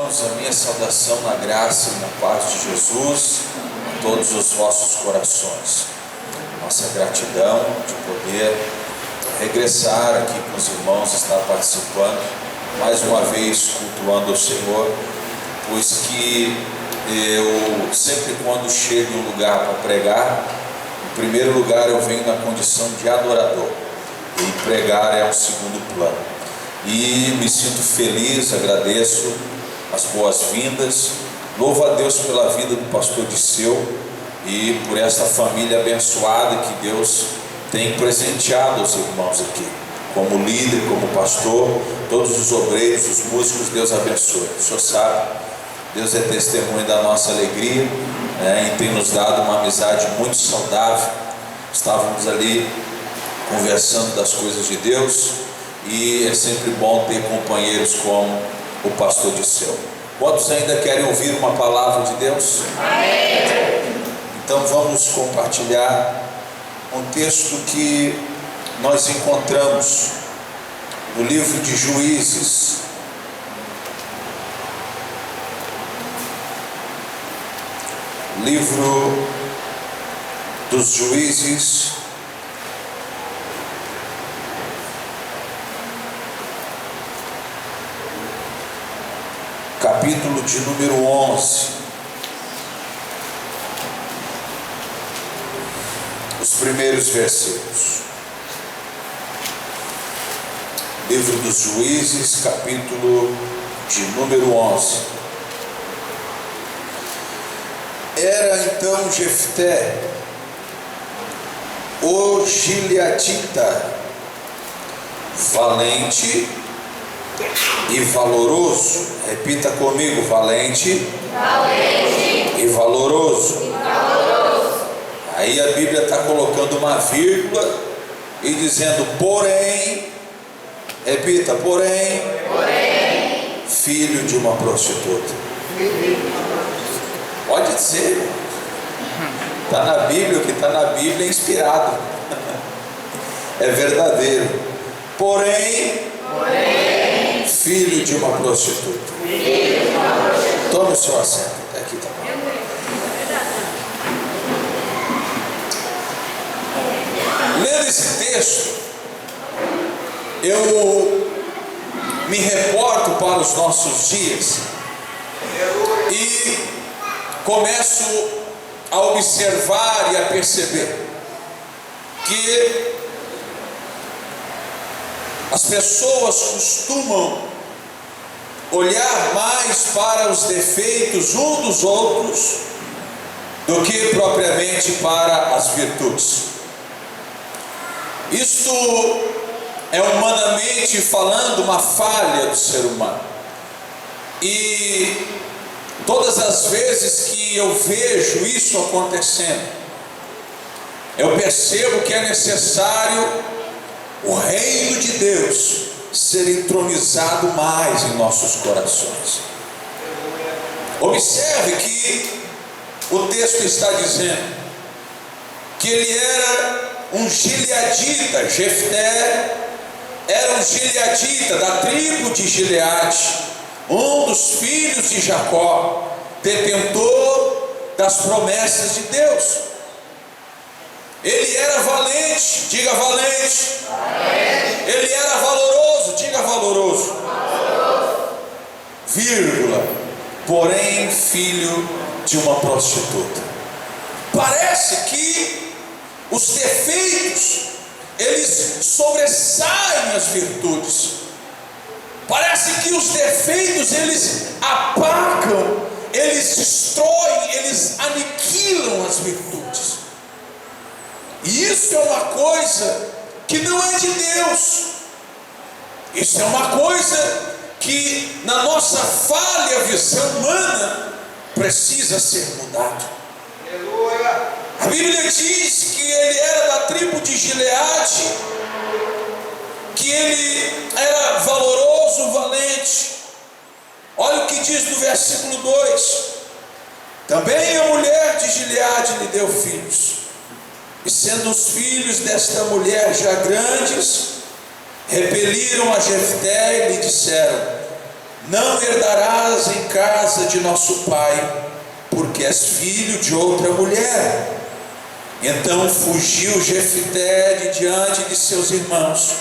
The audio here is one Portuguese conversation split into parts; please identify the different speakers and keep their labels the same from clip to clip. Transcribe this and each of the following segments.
Speaker 1: Irmãos, a minha saudação na graça e na paz de Jesus a todos os vossos corações. Nossa gratidão de poder regressar aqui com os irmãos, estar participando, mais uma vez cultuando o Senhor, pois que eu sempre, quando chego em um lugar para pregar, em primeiro lugar eu venho na condição de adorador, e pregar é um segundo plano. E me sinto feliz, agradeço as boas-vindas, louvo a Deus pela vida do pastor Disseu e por esta família abençoada que Deus tem presenteado aos irmãos aqui, como líder, como pastor, todos os obreiros, os músicos, Deus abençoe. O senhor sabe, Deus é testemunho da nossa alegria, e tem nos dado uma amizade muito saudável. Estávamos ali conversando das coisas de Deus, e é sempre bom ter companheiros como o pastor Disseu. Quantos ainda querem ouvir uma palavra de Deus? Amém. Então vamos compartilhar um texto que nós encontramos no livro de Juízes, livro dos Juízes, capítulo de número 11, os primeiros versículos. Livro dos Juízes, capítulo de número 11. Era então Jefté, o gileadita, valente e valoroso. Repita comigo: valente, valente e valoroso. Aí a Bíblia está colocando uma vírgula e dizendo porém, repita, porém, filho de uma prostituta. Pode dizer, está na Bíblia, o que está na Bíblia é inspirado, é verdadeiro. Porém, filho de uma prostituta. Tome o seu assento. Aqui está. Lendo esse texto, eu me reporto para os nossos dias e começo a observar e a perceber que as pessoas costumam olhar mais para os defeitos uns dos outros do que propriamente para as virtudes. Isto é, humanamente falando, uma falha do ser humano. E todas as vezes que eu vejo isso acontecendo, eu percebo que é necessário o reino de Deus ser entronizado mais em nossos corações. Observe que o texto está dizendo que ele era um gileadita. Jefté era um gileadita da tribo de Gileade, um dos filhos de Jacó, detentor das promessas de Deus. Ele era valente, diga valente. Ele era valoroso, diga valoroso. Vírgula, porém filho de uma prostituta. Parece que os defeitos, eles sobressaem as virtudes. Parece que os defeitos, eles apagam, eles destroem, eles aniquilam as virtudes. E isso é uma coisa que não é de Deus. Isso é uma coisa que na nossa falha visão humana precisa ser mudado. A Bíblia diz que ele era da tribo de Gileade, que ele era valoroso, valente. Olha o que diz no versículo 2: também a mulher de Gileade lhe deu filhos, e sendo os filhos desta mulher já grandes, repeliram a Jefté e lhe disseram: não herdarás em casa de nosso pai, porque és filho de outra mulher. Então fugiu Jefté de diante de seus irmãos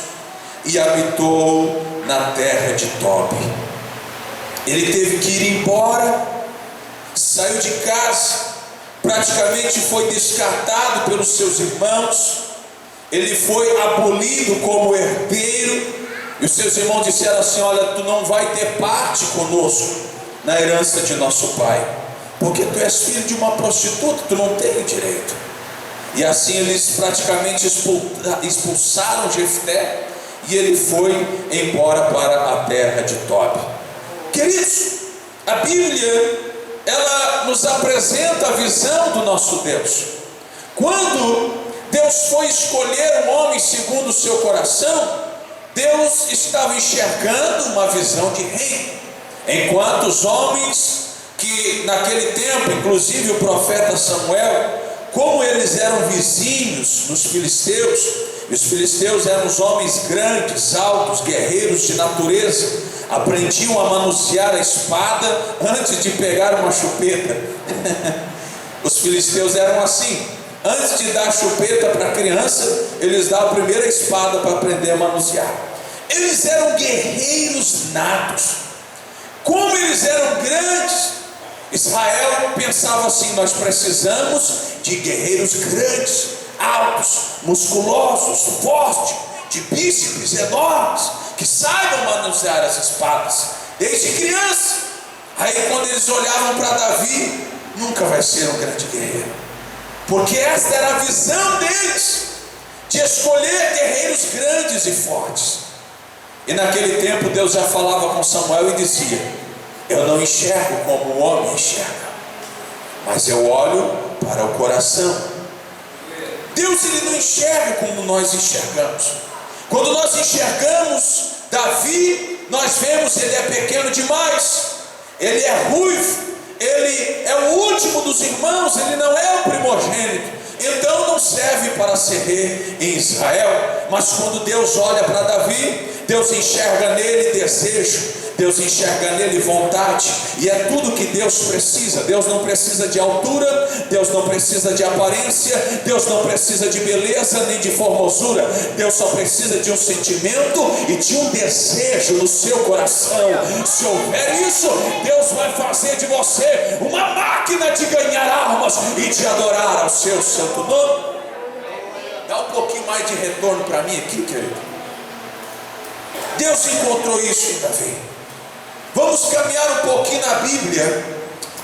Speaker 1: e habitou na terra de Tobi. Ele teve que ir embora, saiu de casa, praticamente foi descartado pelos seus irmãos, ele foi abolido como herdeiro, e os seus irmãos disseram assim: olha, tu não vai ter parte conosco na herança de nosso pai, porque tu és filho de uma prostituta, tu não tem direito. E assim eles praticamente expulsaram Jefté, e ele foi embora para a terra de Tobi. Queridos, a Bíblia, ela nos apresenta a visão do nosso Deus. Quando Deus foi escolher um homem segundo o seu coração, Deus estava enxergando uma visão de reino, enquanto os homens que naquele tempo, inclusive o profeta Samuel, como eles eram vizinhos dos filisteus, e os filisteus eram os homens grandes, altos, guerreiros de natureza, aprendiam a manusear a espada antes de pegar uma chupeta. Os filisteus eram assim: antes de dar a chupeta para a criança, eles davam a primeira espada para aprender a manusear. Eles eram guerreiros natos. Como eles eram grandes, Israel pensava assim: nós precisamos de guerreiros grandes, altos, musculosos, fortes, de bíceps enormes, que saibam manusear as espadas desde criança. Aí quando eles olhavam para Davi, nunca vai ser um grande guerreiro, porque esta era a visão deles, de escolher guerreiros grandes e fortes. E naquele tempo Deus já falava com Samuel e dizia: eu não enxergo como o homem enxerga, mas eu olho para o coração. Deus, ele não enxerga como nós enxergamos. Quando nós enxergamos Davi, nós vemos ele é pequeno demais, ele é ruivo, ele é o último dos irmãos, ele não é o primogênito, então não serve para ser rei em Israel. Mas quando Deus olha para Davi, Deus enxerga nele desejo, Deus enxerga nele vontade, e é tudo que Deus precisa. Deus não precisa de altura, Deus não precisa de aparência, Deus não precisa de beleza nem de formosura. Deus só precisa de um sentimento e de um desejo no seu coração. Se houver isso, Deus vai fazer de você uma máquina de ganhar almas e de adorar ao seu santo nome. Dá um pouquinho mais de retorno para mim aqui, querido. Deus encontrou isso em Davi. Vamos caminhar um pouquinho na Bíblia.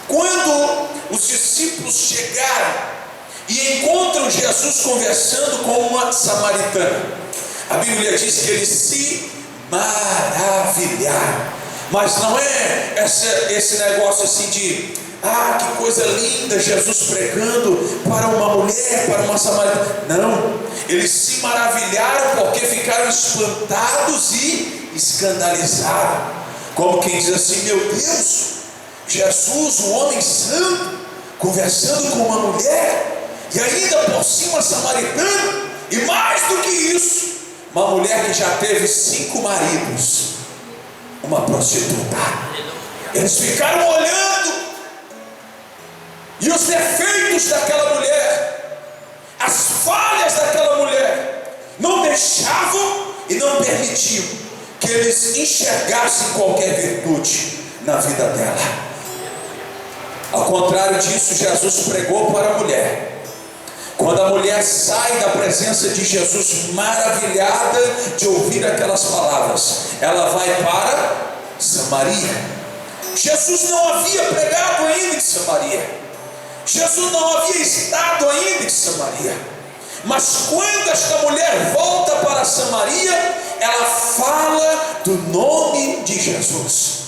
Speaker 1: Quando os discípulos chegaram e encontram Jesus conversando com uma samaritana, a Bíblia diz que eles se maravilharam. Mas não é esse negócio assim de: ah, que coisa linda, Jesus pregando para uma mulher, para uma samaritana. Não, eles se maravilharam porque ficaram espantados e escandalizados. Como quem diz assim: meu Deus, Jesus, um homem santo, conversando com uma mulher, e ainda por cima samaritana, e mais do que isso, uma mulher que já teve 5 maridos, uma prostituta. Eles ficaram olhando, e os defeitos daquela mulher, as falhas daquela mulher, não deixavam e não permitiam que eles enxergassem qualquer virtude na vida dela. Ao contrário disso, Jesus pregou para a mulher. Quando a mulher sai da presença de Jesus, maravilhada de ouvir aquelas palavras, ela vai para Samaria. Jesus não havia pregado ainda em Samaria, Jesus não havia estado ainda em Samaria. Mas quando esta mulher volta para Samaria, ela fala do nome de Jesus.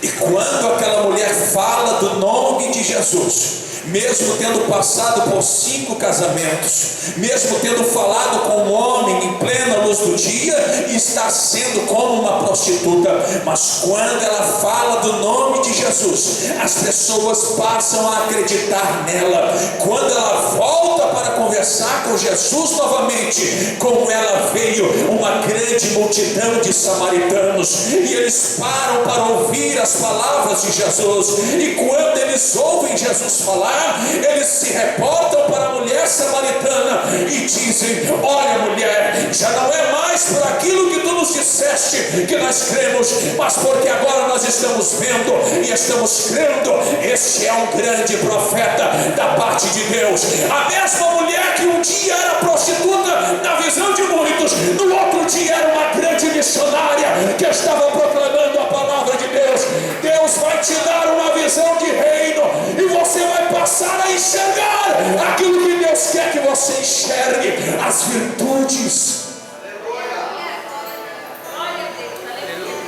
Speaker 1: E quando aquela mulher fala do nome de Jesus, mesmo tendo passado por 5 casamentos, mesmo tendo falado com um homem em plena luz do dia, está sendo como uma prostituta. Mas quando ela fala do nome de Jesus, as pessoas passam a acreditar nela. Quando ela volta para conversar com Jesus novamente, com ela veio uma grande multidão de samaritanos, e eles param para ouvir as palavras de Jesus. E quando eles ouvem Jesus falar, eles se reportam para a mulher samaritana e dizem: olha, mulher, já não é mais por aquilo que tu nos disseste que nós cremos, mas porque agora nós estamos vendo e estamos crendo. Este é um grande profeta da parte de Deus. A mesma mulher que um dia era prostituta na visão de muitos, no outro dia era uma grande missionária que estava proclamando a palavra de Deus. Deus vai te dar uma visão de reino e você vai passar a enxergar aquilo que Deus quer que você enxergue, as virtudes.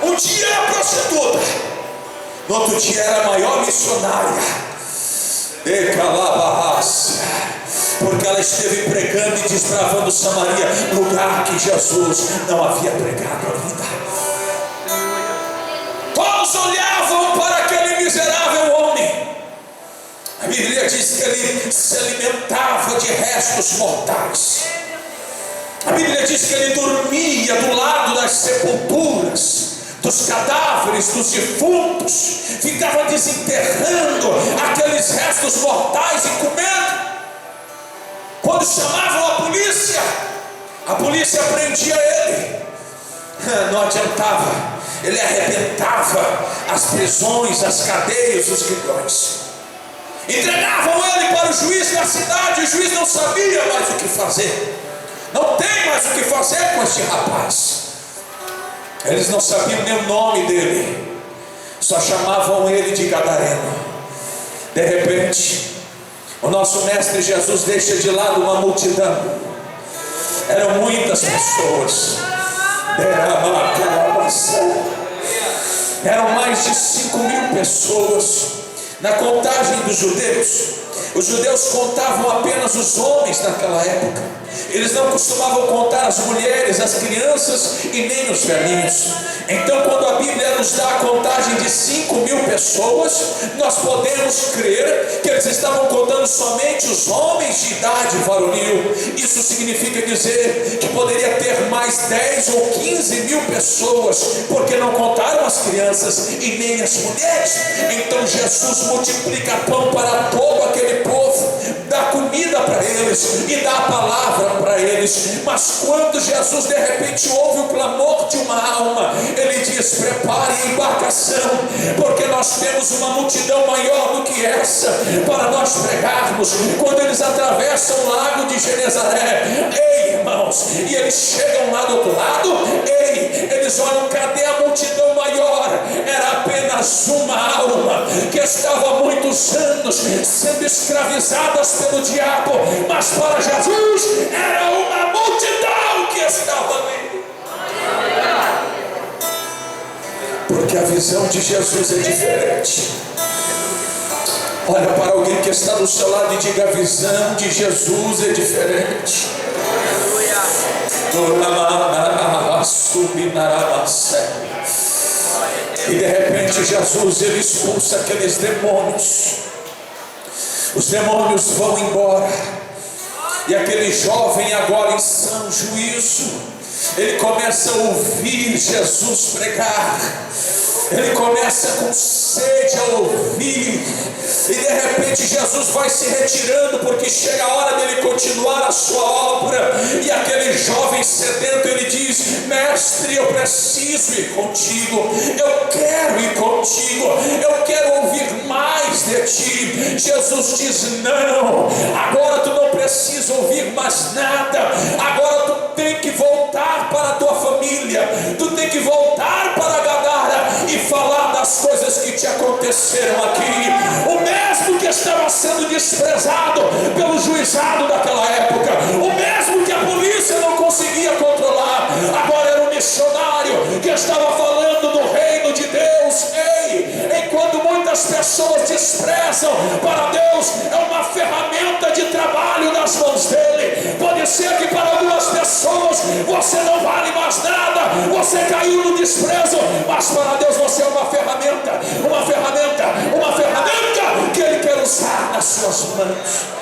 Speaker 1: Um dia era prostituta, no outro dia era a maior missionária, porque ela esteve pregando e desbravando Samaria, lugar que Jesus não havia pregado ainda. Todos olhavam para aquele miserável homem. A Bíblia diz que ele se alimentava de restos mortais. A Bíblia diz que ele dormia do lado das sepulturas, dos cadáveres, dos defuntos, ficava desenterrando aqueles restos mortais e comendo. Quando chamavam a polícia prendia ele. Não adiantava, ele arrebentava as prisões, as cadeias, os grilhões. Entregavam ele para o juiz da cidade. O juiz não sabia mais o que fazer. Não tem mais o que fazer com este rapaz. Eles não sabiam nem o nome dele, só chamavam ele de Gadareno. De repente, o nosso mestre Jesus deixa de lado uma multidão. Eram muitas pessoas. Eram mais de 5.000 pessoas. Na contagem dos judeus, os judeus contavam apenas os homens naquela época. Eles não costumavam contar as mulheres, as crianças e nem os velhinhos. Então, quando a Bíblia nos dá a contagem de 5.000 pessoas, nós podemos crer que eles estavam contando somente os homens de idade varonil. Isso significa dizer que poderia ter mais 10 ou 15.000 pessoas, porque não contaram as crianças e nem as mulheres. Então Jesus multiplica pão para todo aquele povo, dá comida para eles e dá a palavra para eles. Mas quando Jesus de repente ouve o clamor de uma alma, ele diz: prepare a embarcação, porque nós temos uma multidão maior do que essa para nós pregarmos. Quando eles atravessam o lago de Genezaré, ei, irmãos, e eles chegam lá do outro lado, ei, eles olham, cadê a multidão maior? Era apenas uma alma que estava há muitos anos sendo escravizadas pelo diabo, mas para Jesus era uma multidão que estava ali. Porque a visão de Jesus é diferente. Olha para alguém que está do seu lado e diga: a visão de Jesus é diferente. E de repente Jesus, ele expulsa aqueles demônios. Os demônios vão embora. E aquele jovem, agora em sã juízo, ele começa a ouvir Jesus pregar. Ele começa com sede a ouvir. E de repente Jesus vai se retirando, porque chega a hora dele continuar a sua obra. E aquele jovem sedento, ele diz: mestre, eu preciso ir contigo. Eu quero ir contigo. Eu quero ouvir mais de ti. Jesus diz: não, agora tu não precisa ouvir mais nada. Agora tu tem que voltar para a tua família. Tu tem que voltar para Gadara e falar das coisas que te aconteceram aqui. O mesmo que estava sendo desprezado pelo juizado daquela época, o mesmo que a polícia não conseguia controlar, agora era um missionário que estava falando do reino de Deus. Ei, enquanto muitas muitas pessoas desprezam, para Deus é uma ferramenta de trabalho nas mãos dele. Pode ser que para algumas pessoas você não vale mais nada, você caiu no desprezo, mas para Deus você é uma ferramenta que ele quer usar nas suas mãos.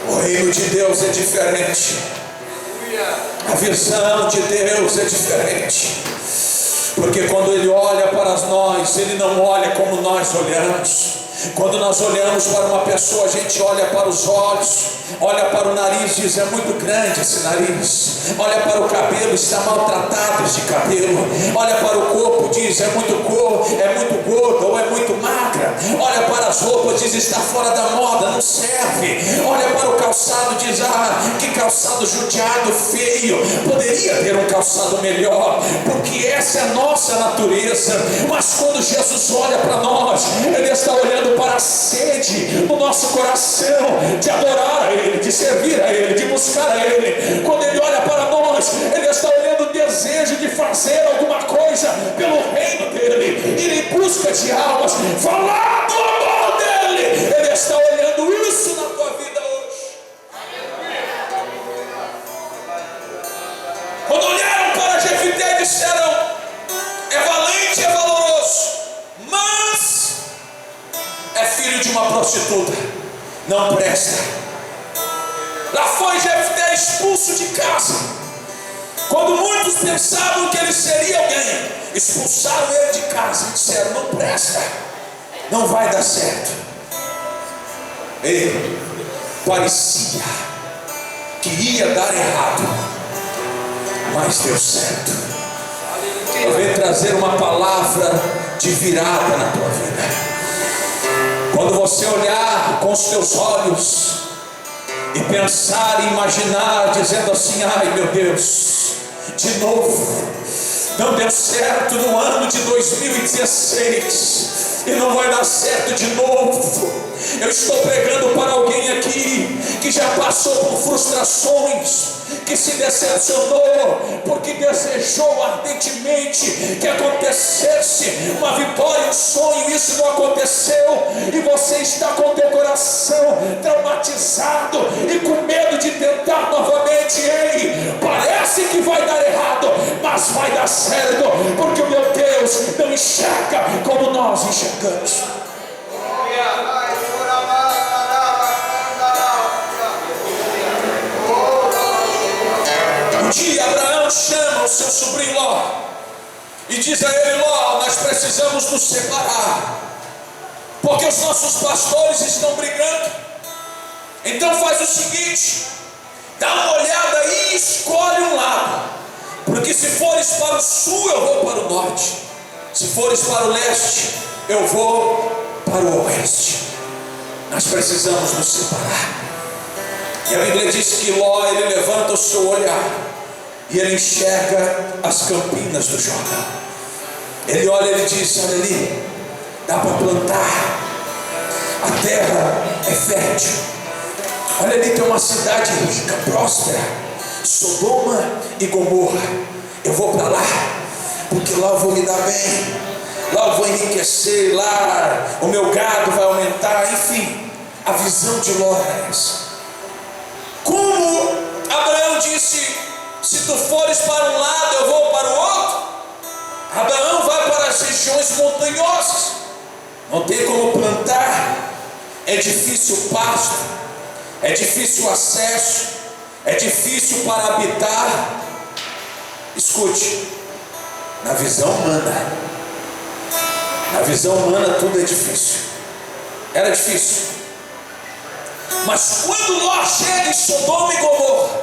Speaker 1: O reino de Deus é diferente, a visão de Deus é diferente, porque quando ele olha para nós, ele não olha como nós olhamos. Quando nós olhamos para uma pessoa, a gente olha para os olhos, olha para o nariz, diz: é muito grande esse nariz. Olha para o cabelo, está maltratado esse cabelo. Olha para o corpo, diz: é muito gordo ou é muito magra. Olha para as roupas, diz: está fora da moda, não serve. Olha para o calçado, diz: que calçado judiado, feio. Poderia ter um calçado melhor, porque essa é a nossa natureza. Mas quando Jesus olha para nós, ele está olhando para a sede no nosso coração de adorar a ele, de servir a ele, de buscar a ele. Quando ele olha para nós, ele está olhando o desejo de fazer alguma coisa pelo reino dele, ir em busca de almas, falar do amor dele. Ele está olhando isso na tua vida hoje. Quando olharam para Jefité, disseram: é valente, é valoroso, mas é filho de uma prostituta, não presta. Lá foi Jefté expulso de casa. Quando muitos pensavam que ele seria alguém, expulsaram ele de casa e disseram: não presta, não vai dar certo. Ele parecia que ia dar errado, mas deu certo. Eu venho trazer uma palavra de virada na tua vida. Quando você olhar com os teus olhos e pensar e imaginar, dizendo assim: ai meu Deus, de novo, não deu certo no ano de 2016 e não vai dar certo de novo. Eu estou pregando para alguém aqui que já passou por frustrações, que se decepcionou porque desejou ardentemente que acontecesse uma vitória, um sonho, isso não aconteceu, e você está com o teu coração traumatizado e com medo de tentar novamente. Ei, parece que vai dar errado, mas vai dar certo, porque o meu Deus não enxerga como nós enxergamos. Um dia Abraão chama o seu sobrinho Ló e diz a ele: Ló, nós precisamos nos separar, porque os nossos pastores estão brigando. Então faz o seguinte, dá uma olhada aí e escolhe um lado, porque se fores para o sul eu vou para o norte, se fores para o leste eu vou para o oeste. Nós precisamos nos separar. E a Bíblia diz que Ló, ele levanta o seu olhar e ele enxerga as campinas do Jordão. Ele olha e ele diz: olha ali, dá para plantar, a terra é fértil. Olha ali, tem uma cidade rica, próspera, Sodoma e Gomorra. Eu vou para lá, porque lá eu vou me dar bem, lá eu vou enriquecer, lá o meu gado vai aumentar. Enfim, a visão de Ló é essa. Como Abraão disse: se tu fores para um lado eu vou para o outro. Abraão vai para as regiões montanhosas, não tem como plantar, é difícil o pasto, é difícil o acesso, é difícil para habitar. Escute, na visão humana tudo é difícil, era difícil. Mas quando Ló chega em Sodoma e Gomorra,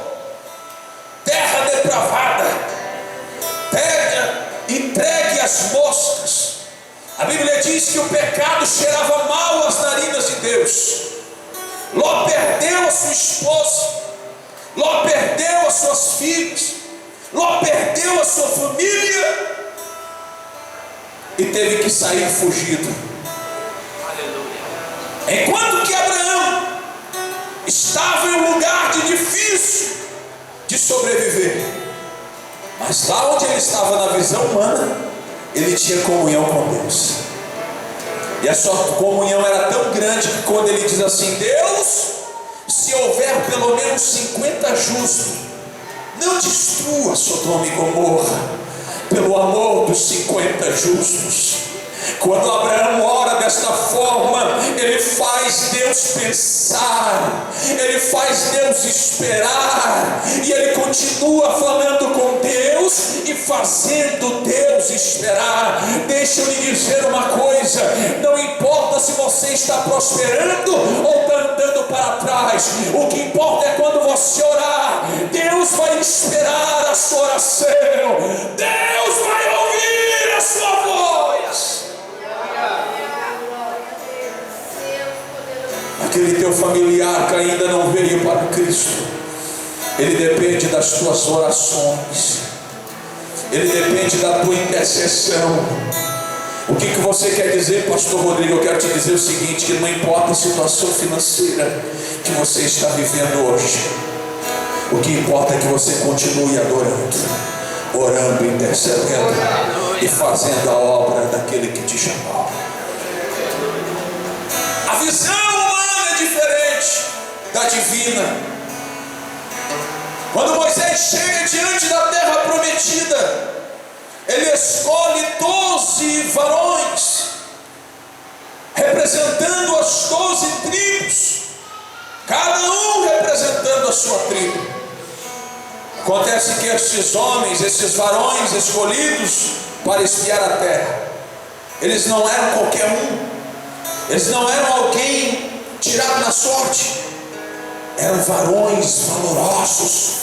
Speaker 1: terra depravada, terra entregue às moscas, a Bíblia diz que o pecado cheirava mal às narinas de Deus. Ló perdeu a sua esposa, Ló perdeu as suas filhas, Ló perdeu a sua família e teve que sair fugido. Enquanto que Abraão estava em um lugar difícil de sobreviver, mas lá onde ele estava na visão humana, ele tinha comunhão com Deus. E a sua comunhão era tão grande que quando ele diz assim: Deus, se houver pelo menos 50 justos, não destrua Sodoma e Gomorra, pelo amor dos 50 justos. Quando Abraão ora desta forma, ele faz Deus pensar, ele faz Deus esperar, e ele continua falando com Deus e fazendo Deus esperar. Deixa eu lhe dizer uma coisa: não importa se você está prosperando ou está andando para trás, o que importa é quando você orar, Deus vai esperar a sua oração, Deus vai ouvir a sua voz. Aquele teu familiar que ainda não veio para Cristo, ele depende das tuas orações, ele depende da tua intercessão. O que você quer dizer, pastor Rodrigo? Eu quero te dizer o seguinte: que não importa a situação financeira que você está vivendo hoje, o que importa é que você continue adorando, orando, intercedendo e fazendo a obra daquele que te chamou. A visão humana é diferente da divina. Quando Moisés chega diante da terra prometida, ele escolhe 12 varões, representando as 12 tribos, cada um representando a sua tribo. Acontece que esses homens, esses varões escolhidos para espiar a terra, eles não eram qualquer um, eles não eram alguém tirado na sorte, eram varões valorosos,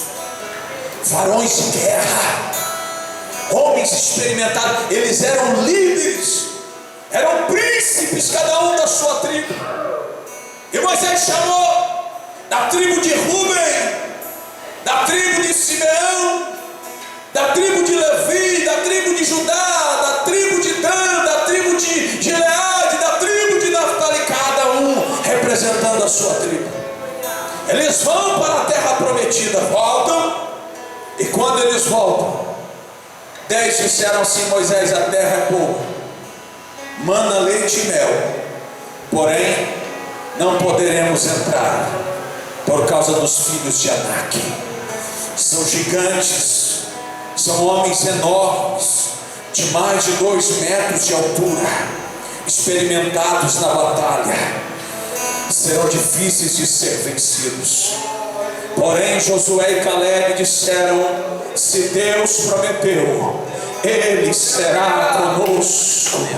Speaker 1: varões de guerra, homens experimentados. Eles eram líderes, eram príncipes, cada um da sua tribo. E Moisés chamou da tribo de Rúben, da tribo de Simeão, da tribo de Levi, da tribo de Judá, da tribo de Dan, da tribo de Gileade, da tribo de Naftali, cada um representando a sua tribo. Eles vão para a terra prometida, voltam, e quando eles voltam, 10 disseram assim: Moisés, a terra é boa, mana leite e mel, porém não poderemos entrar por causa dos filhos de Anak. São gigantes, são homens enormes, de mais de 2 metros de altura, experimentados na batalha, serão difíceis de ser vencidos. Porém Josué e Caleb disseram: se Deus prometeu, Ele será conosco.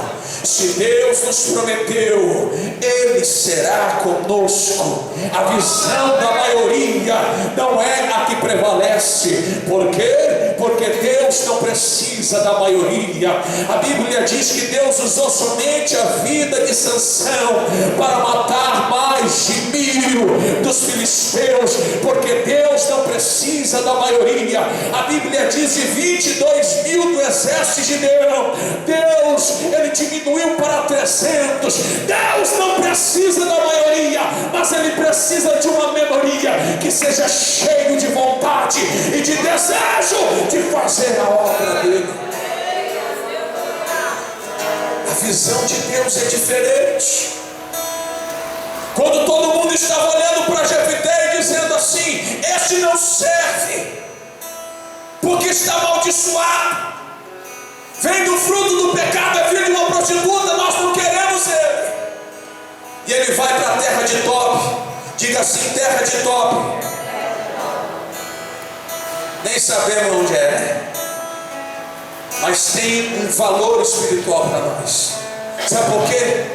Speaker 1: Se Deus nos prometeu, Ele será conosco. A visão da maioria não é a que prevalece. Por quê? Porque Deus não precisa da maioria. A Bíblia diz que Deus usou somente a vida de Sansão para matar mais de 1000 dos filisteus, porque Deus não precisa da maioria. A Bíblia diz: de 22.000 do exército de Deus, Ele diminuiu para 300. Deus não precisa da maioria, mas Ele precisa de uma minoria que seja cheio de vontade e de desejo de fazer a obra dele. A visão de Deus é diferente. Quando todo mundo estava olhando para Jefté e dizendo assim: este não serve, porque está amaldiçoado, vem do fruto do pecado, é filho de uma prostituta, nós não queremos ele. E ele vai para a terra de Tob. Diga assim: terra de Tob. Nem sabemos onde é, né? Mas tem um valor espiritual para nós. Sabe por quê?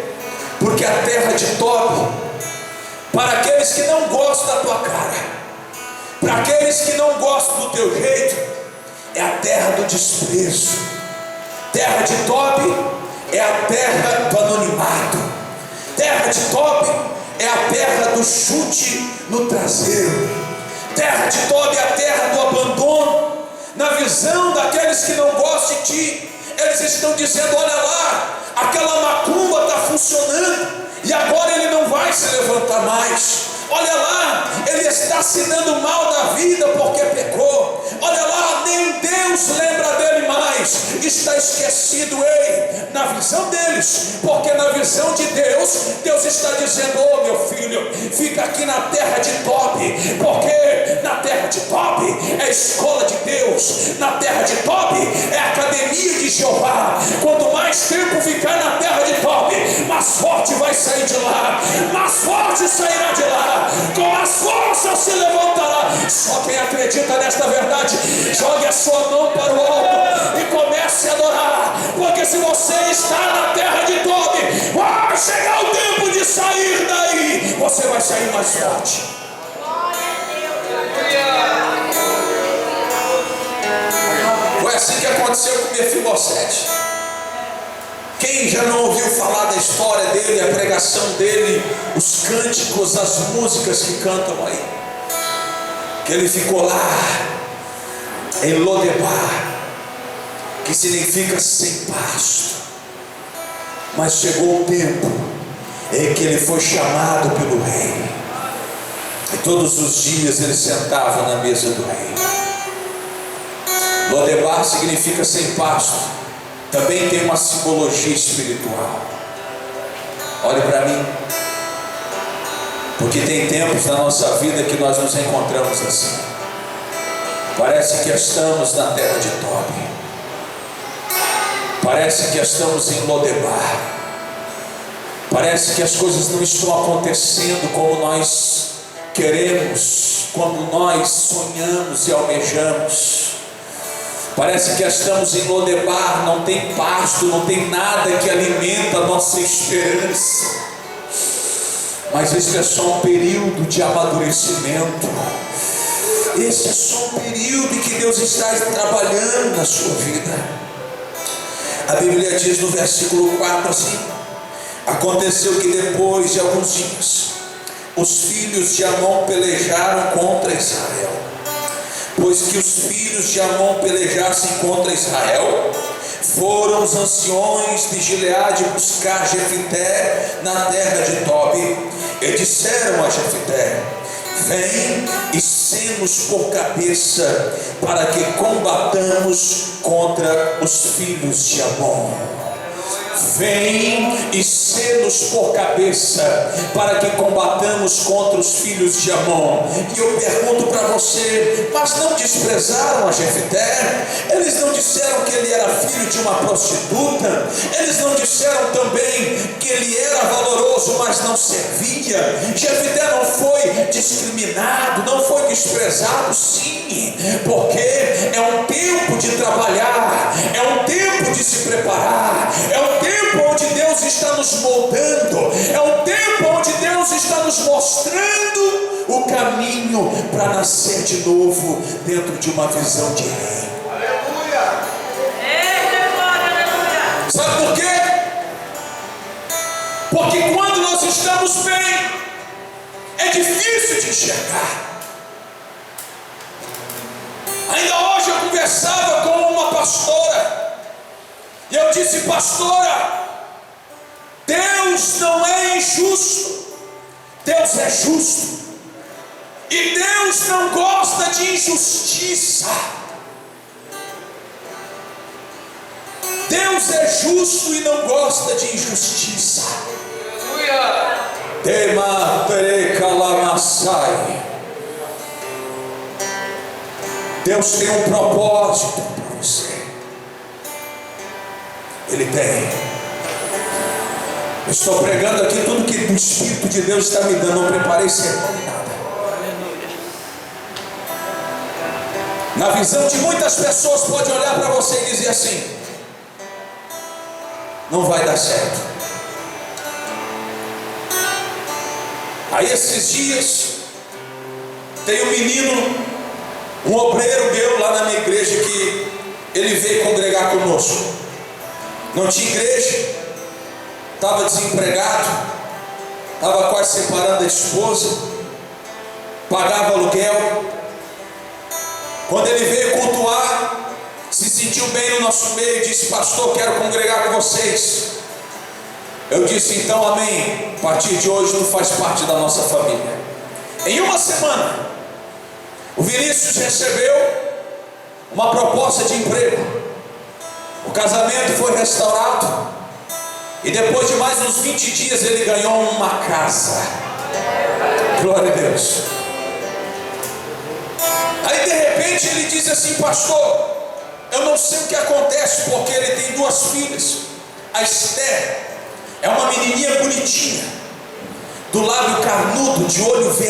Speaker 1: Porque a terra de Tob, para aqueles que não gostam da tua cara, para aqueles que não gostam do teu jeito, é a terra do desprezo. Terra de Tob é a terra do anonimato. Terra de Tob é a terra do chute no traseiro. Terra de Tob é a terra do abandono. Na visão daqueles que não gostam de ti, eles estão dizendo: olha lá, aquela macumba está funcionando e agora ele não vai se levantar mais. Olha lá, ele está se dando mal da vida porque pecou. Olha lá, nem Deus lembra dele mais. mais está esquecido. Ei, na visão deles, porque na visão de Deus, Deus está dizendo: ô meu filho, fica aqui na terra de Tob, porque na terra de Tob é a escola de Deus, na terra de Tob é a academia de Jeová. Quanto mais tempo ficar na terra de Tob, mais forte vai sair de lá, mais forte sairá de lá, com as forças se levantará. Só quem acredita nesta verdade, jogue a sua mão para o alto e comece a adorar, porque se você está na terra de Tob, vai chegar o tempo de sair daí, você vai sair mais forte. Foi assim que aconteceu com Mefibosete. Quem já não ouviu falar da história dele, a pregação dele, os cânticos, as músicas que cantam aí? Que ele ficou lá em Lodebar, que significa sem pasto. Mas chegou o tempo em que ele foi chamado pelo rei, e todos os dias ele sentava na mesa do rei. Lodebar significa sem pasto. Também tem uma simbologia espiritual. Olhe para mim, porque tem tempos na nossa vida que nós nos encontramos assim. Parece que estamos na terra de Tob, parece que estamos em Lodebar, parece que as coisas não estão acontecendo como nós queremos, como nós sonhamos e almejamos. Parece que estamos em Lodebar, não tem pasto, não tem nada que alimenta a nossa esperança. Mas esse é só um período de amadurecimento. Esse é só um período em que Deus está trabalhando na sua vida. A Bíblia diz no versículo 4 assim: aconteceu que depois de alguns dias, os filhos de Amon pelejaram contra Israel. Pois que os filhos de Amon pelejassem contra Israel, foram os anciões de Gileade buscar Jefité na terra de Tob, e disseram a Jefité: vem e sê-nos por cabeça, para que combatamos contra os filhos de Amon. Vem e sê-nos por cabeça, para que combatamos contra os filhos de Amon. E eu pergunto para você: mas não desprezaram a Jefité? Eles não disseram que ele era filho de uma prostituta? Eles não disseram também que ele era valoroso, mas não servia? Jefité não foi discriminado, não foi desprezado? Sim, porque é um tempo de trabalhar, é um tempo de se preparar, é um tempo onde Deus está nos moldando, é um tempo onde Deus está nos mostrando o caminho para nascer de novo dentro de uma visão de rei. Aleluia! Sabe por quê? Porque quando nós estamos bem, é difícil de enxergar. Ainda hoje eu conversava com uma pastora, e eu disse: pastora, Deus não é injusto, Deus é justo, e Deus não gosta de injustiça. Deus é justo e não gosta de injustiça. Tema terecalamassai. Deus tem um propósito para você. Ele tem. Eu estou pregando aqui tudo que o Espírito de Deus está me dando. Não preparei sermão nem nada. Na visão de muitas pessoas, pode olhar para você e dizer assim: não vai dar certo. Aí esses dias tem um menino, um obreiro meu lá na minha igreja, que ele veio congregar conosco. Não tinha igreja, estava desempregado, estava quase separando a esposa, pagava aluguel. Quando ele veio cultuar, se sentiu bem no nosso meio e disse: pastor, quero congregar com vocês. Eu disse: então amém, a partir de hoje tu faz parte da nossa família. Em uma semana, o Vinícius recebeu uma proposta de emprego. O casamento foi restaurado, e depois de mais uns 20 dias ele ganhou uma casa. Glória a Deus. Aí de repente ele diz assim: pastor, eu não sei o que acontece, porque ele tem 2 filhas. A Esther é uma menininha bonitinha, do lábio carnudo, de olho verde.